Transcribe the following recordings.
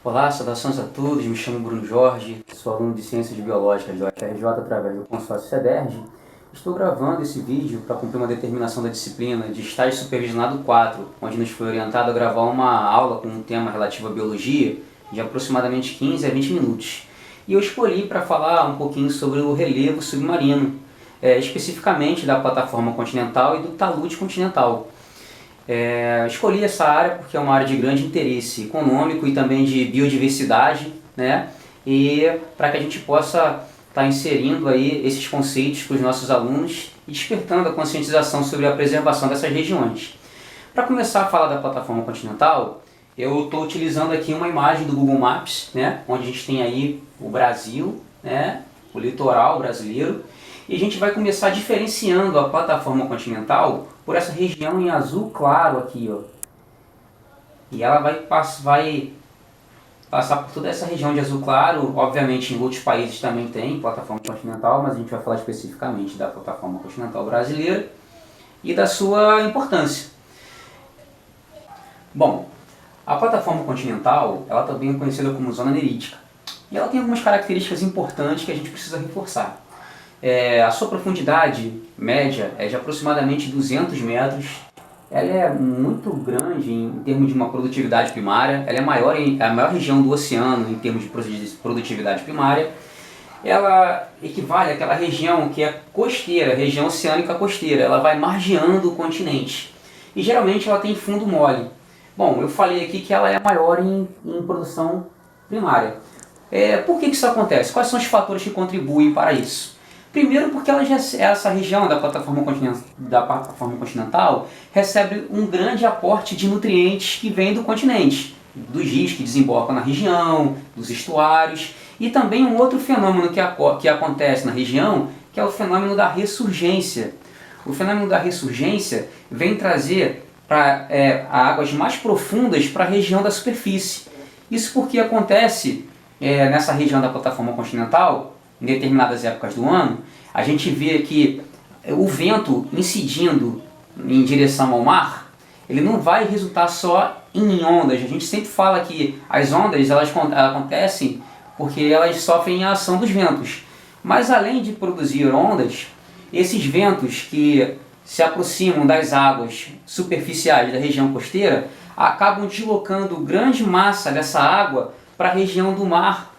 Olá, saudações a todos, me chamo Bruno Jorge, sou aluno de Ciências Biológicas da UFRJ através do consórcio CEDERJ. Estou gravando esse vídeo para cumprir uma determinação da disciplina de Estágio Supervisionado 4, onde nos foi orientado a gravar uma aula com um tema relativo à biologia de aproximadamente 15 a 20 minutos. E eu escolhi para falar um pouquinho sobre o relevo submarino, especificamente da plataforma continental e do talude continental. Escolhi essa área porque é uma área de grande interesse econômico e também de biodiversidade, né? E para que a gente possa estar inserindo aí esses conceitos para os nossos alunos e despertando a conscientização sobre a preservação dessas regiões. Para começar a falar da plataforma continental, eu estou utilizando aqui uma imagem do Google Maps, né? Onde a gente tem aí o Brasil, né? O litoral brasileiro. E a gente vai começar diferenciando a plataforma continental por essa região em azul claro aqui, ó. E ela vai passar por toda essa região de azul claro. Obviamente em outros países também tem plataforma continental, mas a gente vai falar especificamente da plataforma continental brasileira e da sua importância. Bom, a plataforma continental, ela também é conhecida como zona nerítica. E ela tem algumas características importantes que a gente precisa reforçar. A sua profundidade média é de aproximadamente 200 metros. Ela é muito grande em termos de uma produtividade primária. Ela é a maior região do oceano em termos de produtividade primária. Ela equivale àquela região que é costeira, região oceânica costeira. Ela vai margeando o continente. E geralmente ela tem fundo mole. Bom, eu falei aqui que ela é maior em produção primária. Por que isso acontece? Quais são os fatores que contribuem para isso? Primeiro porque essa região da plataforma continental recebe um grande aporte de nutrientes que vem do continente, dos rios que desembocam na região, dos estuários, e também um outro fenômeno que acontece na região, que é o fenômeno da ressurgência. O fenômeno da ressurgência vem trazer águas mais profundas para a região da superfície. Isso porque acontece nessa região da plataforma continental, em determinadas épocas do ano, a gente vê que o vento incidindo em direção ao mar, ele não vai resultar só em ondas. A gente sempre fala que as ondas elas acontecem porque elas sofrem a ação dos ventos. Mas além de produzir ondas, esses ventos que se aproximam das águas superficiais da região costeira acabam deslocando grande massa dessa água para a região do mar,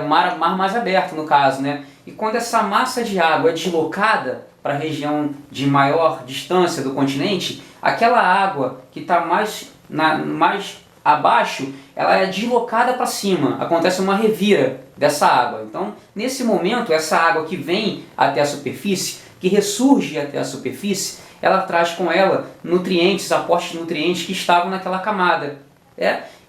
mar mais aberto no caso, né? E quando essa massa de água é deslocada para a região de maior distância do continente, aquela água que está mais abaixo, ela é deslocada para cima, acontece uma revira dessa água. Então, nesse momento, essa água que vem até a superfície, que ressurge até a superfície, ela traz com ela nutrientes, aportes de nutrientes que estavam naquela camada.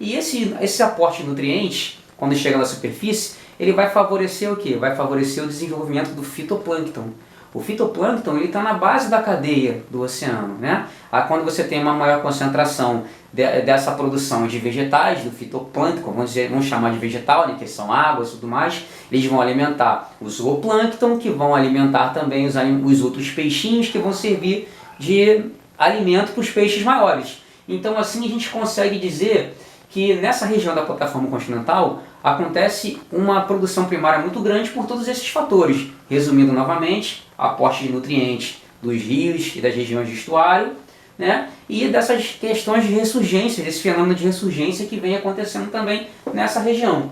E esse aporte de nutrientes, quando chega na superfície, ele vai favorecer o quê? Vai favorecer o desenvolvimento do fitoplâncton. O fitoplâncton está na base da cadeia do oceano, né? Quando você tem uma maior concentração dessa produção de vegetais, do fitoplâncton, vamos chamar de vegetal, né, que são águas e tudo mais, eles vão alimentar o zooplâncton, que vão alimentar também os outros peixinhos, que vão servir de alimento para os peixes maiores. Então assim a gente consegue dizer que nessa região da plataforma continental acontece uma produção primária muito grande por todos esses fatores. Resumindo novamente, aporte de nutrientes dos rios e das regiões de estuário, né? E dessas questões de ressurgência, desse fenômeno de ressurgência que vem acontecendo também nessa região.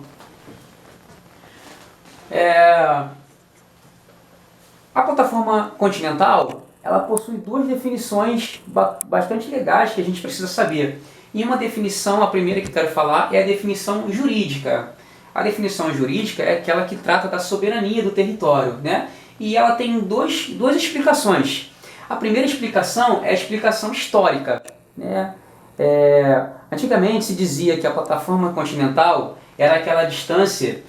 A plataforma continental, ela possui duas definições bastante legais que a gente precisa saber. E uma definição, a primeira que eu quero falar, é a definição jurídica. A definição jurídica é aquela que trata da soberania do território, né? E ela tem duas explicações. A primeira explicação é a explicação histórica, né? Antigamente se dizia que a plataforma continental era aquela distância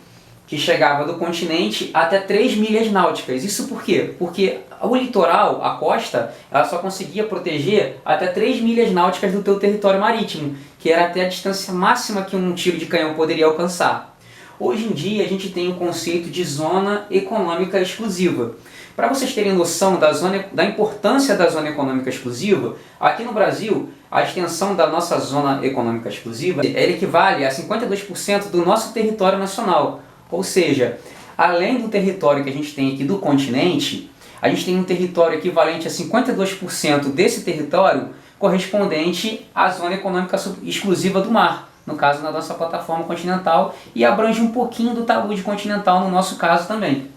que chegava do continente até 3 milhas náuticas. Isso por quê? Porque o litoral, a costa, ela só conseguia proteger até 3 milhas náuticas do teu território marítimo, que era até a distância máxima que um tiro de canhão poderia alcançar. Hoje em dia a gente tem o conceito de zona econômica exclusiva. Para vocês terem noção da importância da zona econômica exclusiva, aqui no Brasil, a extensão da nossa zona econômica exclusiva ela equivale a 52% do nosso território nacional. Ou seja, além do território que a gente tem aqui do continente, a gente tem um território equivalente a 52% desse território correspondente à zona econômica exclusiva do mar, no caso da nossa plataforma continental, e abrange um pouquinho do talude continental no nosso caso também.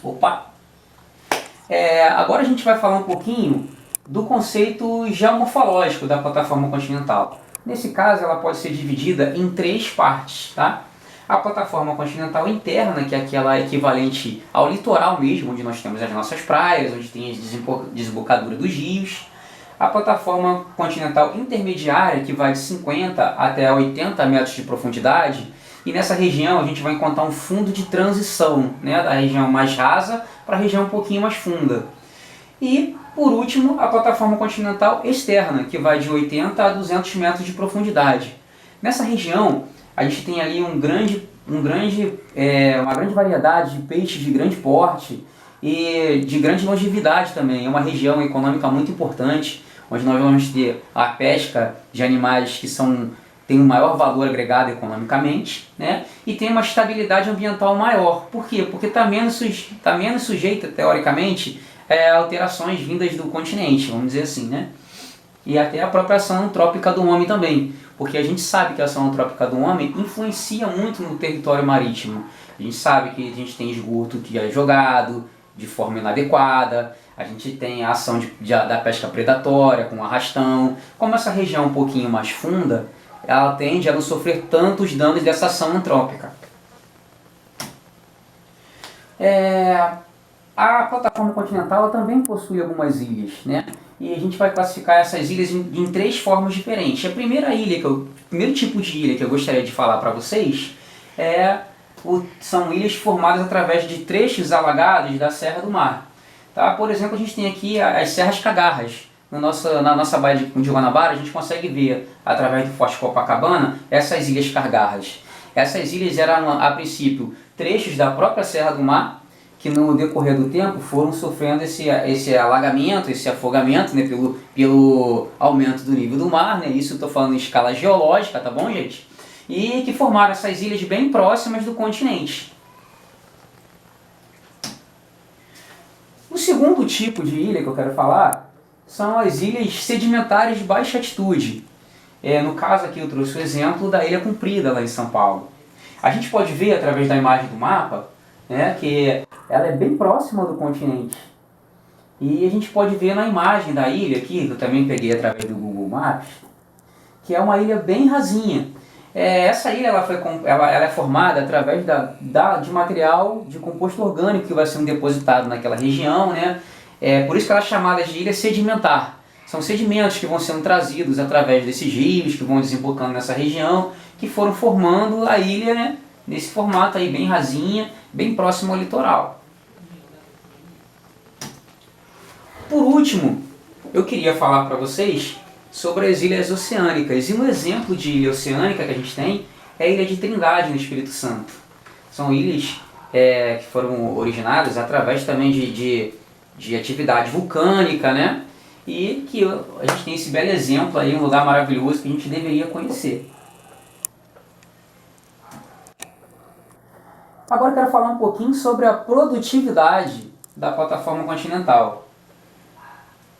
Opa! Agora a gente vai falar um pouquinho do conceito geomorfológico da plataforma continental. Nesse caso, ela pode ser dividida em 3 partes, tá? A plataforma continental interna, que é aquela equivalente ao litoral mesmo, onde nós temos as nossas praias, onde tem a desembocadura dos rios. A plataforma continental intermediária, que vai de 50 até 80 metros de profundidade, e nessa região a gente vai encontrar um fundo de transição, né, da região mais rasa para a região um pouquinho mais funda. E, por último, a plataforma continental externa, que vai de 80 a 200 metros de profundidade. Nessa região, a gente tem ali uma grande variedade de peixes de grande porte e de grande longevidade também. É uma região econômica muito importante, onde nós vamos ter a pesca de animais que tem um maior valor agregado economicamente, né? E tem uma estabilidade ambiental maior. Por quê? Porque está menos sujeita, teoricamente, a alterações vindas do continente, vamos dizer assim, né? E até a própria ação antrópica do homem também, porque a gente sabe que a ação antrópica do homem influencia muito no território marítimo. A gente sabe que a gente tem esgoto que é jogado de forma inadequada, a gente tem a ação da pesca predatória com arrastão. Como essa região é um pouquinho mais funda, ela tende a não sofrer tantos danos dessa ação antrópica. A plataforma continental ela também possui algumas ilhas, né? E a gente vai classificar essas ilhas em 3 formas diferentes. A primeira ilha, o primeiro tipo de ilha que eu gostaria de falar para vocês são ilhas formadas através de trechos alagados da Serra do Mar. Tá? Por exemplo, a gente tem aqui as Serras Cagarras. Na nossa baía de Guanabara, a gente consegue ver, através do Forte Copacabana, essas ilhas Cagarras. Essas ilhas eram, a princípio, trechos da própria Serra do Mar, que no decorrer do tempo foram sofrendo esse alagamento, esse afogamento, né, pelo aumento do nível do mar, né, isso eu estou falando em escala geológica, tá bom, gente? E que formaram essas ilhas bem próximas do continente. O segundo tipo de ilha que eu quero falar são as ilhas sedimentares de baixa altitude. No caso aqui eu trouxe o exemplo da Ilha Comprida, lá em São Paulo. A gente pode ver através da imagem do mapa, né, que ela é bem próxima do continente. E a gente pode ver na imagem da ilha aqui, que eu também peguei através do Google Maps, que é uma ilha bem rasinha. Essa ilha ela é formada através de material de composto orgânico que vai sendo depositado naquela região, né? Por isso que ela é chamada de ilha sedimentar. São sedimentos que vão sendo trazidos através desses rios que vão desembocando nessa região, que foram formando a ilha, né, nesse formato aí bem rasinha, bem próximo ao litoral. Por último, eu queria falar para vocês sobre as ilhas oceânicas. E um exemplo de ilha oceânica que a gente tem é a Ilha de Trindade, no Espírito Santo. São ilhas que foram originadas através também de atividade vulcânica, né? E que a gente tem esse belo exemplo aí, um lugar maravilhoso que a gente deveria conhecer. Agora eu quero falar um pouquinho sobre a produtividade da plataforma continental.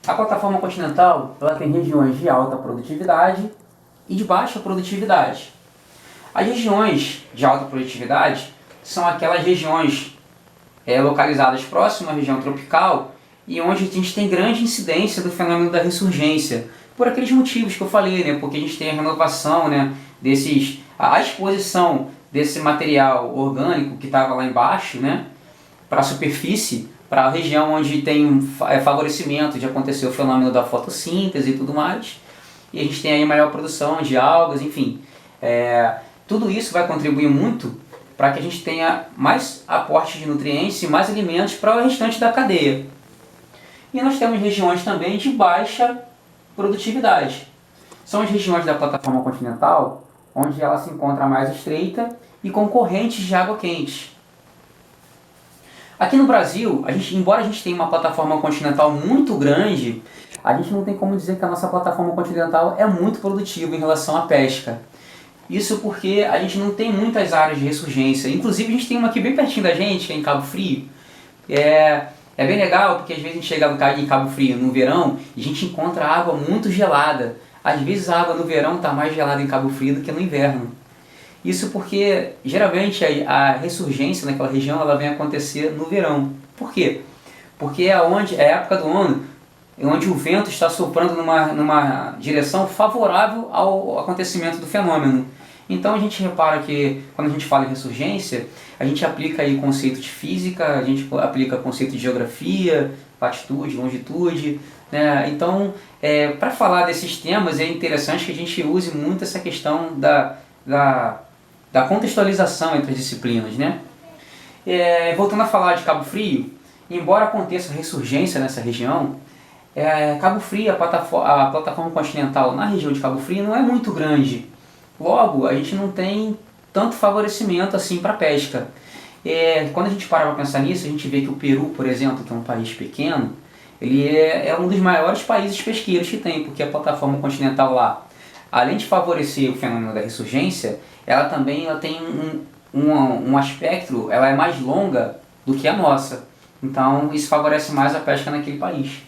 A plataforma continental ela tem regiões de alta produtividade e de baixa produtividade. As regiões de alta produtividade são aquelas regiões localizadas próximas à região tropical e onde a gente tem grande incidência do fenômeno da ressurgência, por aqueles motivos que eu falei, né? Porque a gente tem a renovação, né, a exposição desse material orgânico que estava lá embaixo, né, para a superfície, para a região onde tem favorecimento de acontecer o fenômeno da fotossíntese e tudo mais. E a gente tem aí maior produção de algas, enfim. Tudo isso vai contribuir muito para que a gente tenha mais aporte de nutrientes e mais alimentos para o restante da cadeia. E nós temos regiões também de baixa produtividade. São as regiões da plataforma continental onde ela se encontra mais estreita e com correntes de água quente. Aqui no Brasil, embora a gente tenha uma plataforma continental muito grande, a gente não tem como dizer que a nossa plataforma continental é muito produtiva em relação à pesca. Isso porque a gente não tem muitas áreas de ressurgência. Inclusive a gente tem uma aqui bem pertinho da gente, que é em Cabo Frio. É bem legal porque às vezes a gente chega em Cabo Frio no verão e a gente encontra água muito gelada. Às vezes a água no verão está mais gelada em Cabo Frio do que no inverno. Isso porque geralmente a ressurgência naquela região ela vem acontecer no verão. Por quê? Porque é a época do ano onde o vento está soprando numa direção favorável ao acontecimento do fenômeno. Então a gente repara que quando a gente fala em ressurgência, a gente aplica aí conceito de física, a gente aplica conceito de geografia, latitude, longitude, né? Então, para falar desses temas é interessante que a gente use muito essa questão da contextualização entre as disciplinas, né? Voltando a falar de Cabo Frio, embora aconteça ressurgência nessa região, Cabo Frio, a plataforma continental na região de Cabo Frio não é muito grande. Logo, a gente não tem tanto favorecimento assim para a pesca. Quando a gente para pensar nisso, a gente vê que o Peru, por exemplo, que é um país pequeno, ele é um dos maiores países pesqueiros que tem, porque a plataforma continental lá, além de favorecer o fenômeno da ressurgência, ela tem um aspecto, ela é mais longa do que a nossa. Então isso favorece mais a pesca naquele país.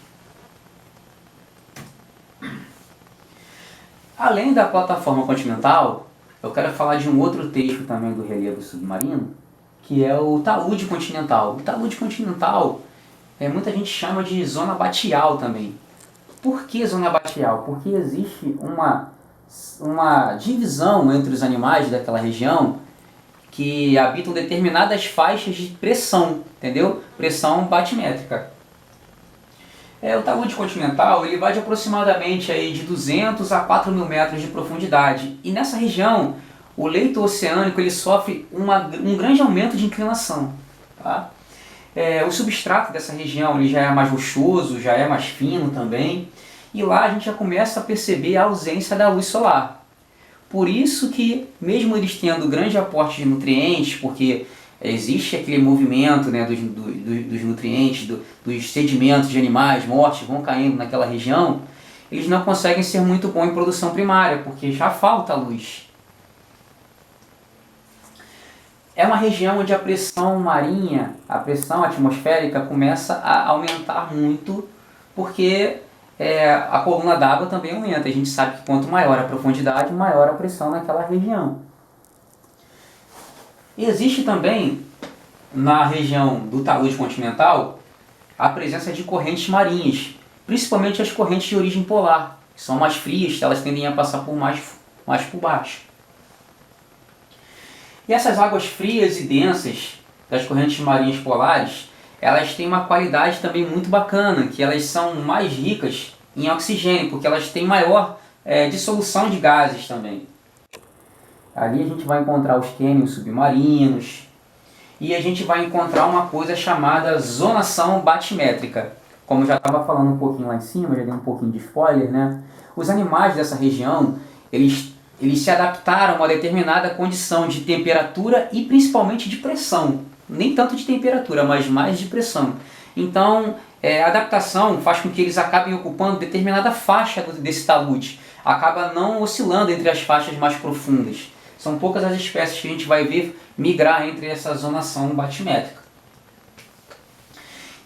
Além da plataforma continental, eu quero falar de um outro texto também do relevo submarino, que é o talude continental. O talude continental, muita gente chama de zona batial também. Por que zona batial? Porque existe uma divisão entre os animais daquela região que habitam determinadas faixas de pressão, entendeu? Pressão batimétrica. O talude continental ele vai de aproximadamente aí de 200 a 4.000 metros de profundidade. E nessa região, o leito oceânico ele sofre um grande aumento de inclinação. Tá? O substrato dessa região ele já é mais rochoso, já é mais fino também. E lá a gente já começa a perceber a ausência da luz solar. Por isso que, mesmo eles tendo grande aporte de nutrientes, porque existe aquele movimento, né, dos nutrientes, dos sedimentos de animais mortos vão caindo naquela região, eles não conseguem ser muito bons em produção primária, porque já falta luz. É uma região onde a pressão marinha, a pressão atmosférica começa a aumentar muito, porque a coluna d'água também aumenta. A gente sabe que quanto maior a profundidade, maior a pressão naquela região. Existe também, na região do talude continental, a presença de correntes marinhas, principalmente as correntes de origem polar, que são mais frias, elas tendem a passar mais por baixo. E essas águas frias e densas das correntes marinhas polares, elas têm uma qualidade também muito bacana, que elas são mais ricas em oxigênio, porque elas têm maior dissolução de gases também. Ali a gente vai encontrar os cânions submarinos e a gente vai encontrar uma coisa chamada zonação batimétrica. Como eu já estava falando um pouquinho lá em cima, já dei um pouquinho de spoiler, né? Os animais dessa região, eles se adaptaram a uma determinada condição de temperatura e principalmente de pressão. Nem tanto de temperatura, mas mais de pressão. Então, a adaptação faz com que eles acabem ocupando determinada faixa desse talude. Acaba não oscilando entre as faixas mais profundas. São poucas as espécies que a gente vai ver migrar entre essa zonação batimétrica.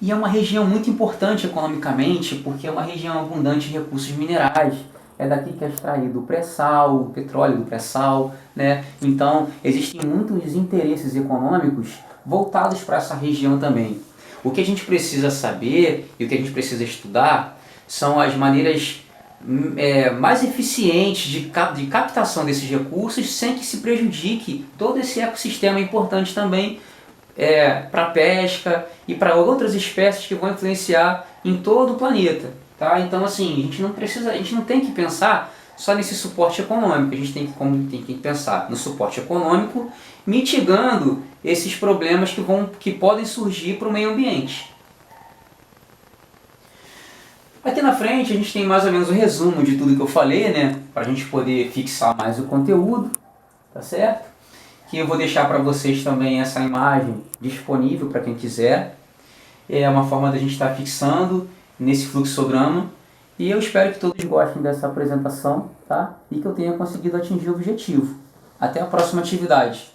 E é uma região muito importante economicamente, porque é uma região abundante de recursos minerais. É daqui que é extraído o pré-sal, o petróleo do pré-sal, né? Então, existem muitos interesses econômicos voltados para essa região também. O que a gente precisa saber e o que a gente precisa estudar são as maneiras mais eficientes de captação desses recursos sem que se prejudique todo esse ecossistema importante também para a pesca e para outras espécies que vão influenciar em todo o planeta. Tá? Então assim, a gente não tem que pensar só nesse suporte econômico, a gente tem que pensar no suporte econômico mitigando esses problemas que podem surgir para o meio ambiente. Aqui na frente a gente tem mais ou menos o resumo de tudo que eu falei, né? Para a gente poder fixar mais o conteúdo, tá certo? que eu vou deixar para vocês também essa imagem disponível para quem quiser. É uma forma da gente estar fixando nesse fluxograma. E eu espero que todos gostem dessa apresentação, tá? E que eu tenha conseguido atingir o objetivo. Até a próxima atividade.